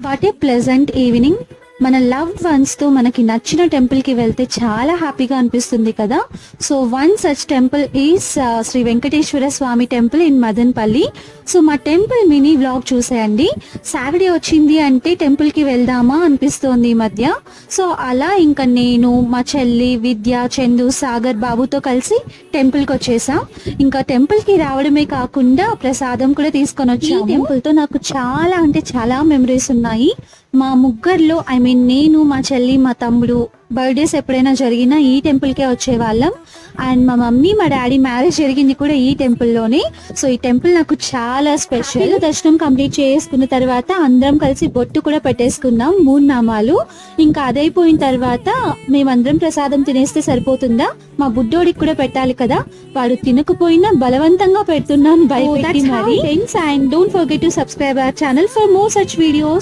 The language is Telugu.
What a pleasant evening. మన లవ్డ్ వన్స్ తో మనకి నచ్చిన టెంపుల్ కి వెళ్తే చాలా హ్యాపీగా అనిపిస్తుంది కదా. So one such temple is Shri Venkateswara Swami temple in Madanapalle. So మా టెంపుల్ మినీ వ్లాగ్ చూసేయండి. సాటర్డే వచ్చింది అంటే టెంపుల్ కి వెళ్దామా అనిపిస్తోంది ఈ మధ్య. సో అలా ఇంకా నేను, మా చెల్లి విద్య, చందు, సాగర్ బాబుతో కలిసి టెంపుల్ కి వచ్చేసాం. ఇంకా టెంపుల్ కి రావడమే కాకుండా ప్రసాదం కూడా తీసుకొని వచ్చాము. ఈ టెంపుల్ తో నాకు చాలా అంటే చాలా మెమరీస్ ఉన్నాయి. మా ముగ్గురులో నేను, మా చెల్లి, మా తమ్ముడు బర్త్డేస్ ఎప్పుడైనా జరిగినా ఈ టెంపుల్కే వచ్చేవాళ్ళం. అండ్ మా మమ్మీ, మా డాడీ మ్యారేజ్ జరిగింది కూడా ఈ టెంపుల్లోనే. సో ఈ టెంపుల్ నాకు చాలా స్పెషల్. దర్శనం కంప్లీట్ చేసుకున్న తర్వాత అందరం కలిసి బొట్టు కూడా పెట్టేసుకున్నాం, 3 నామాలు. ఇంకా అదైపోయిన తర్వాత మేమందరం ప్రసాదం తినేస్తే సరిపోతుందా, మా బుడ్డోడికి కూడా పెట్టాలి కదా, వాడు తినకపోయినా బలవంతంగా పెడుతున్నాను భయపెట్టి మరి. And don't forget to subscribe our channel for more such videos.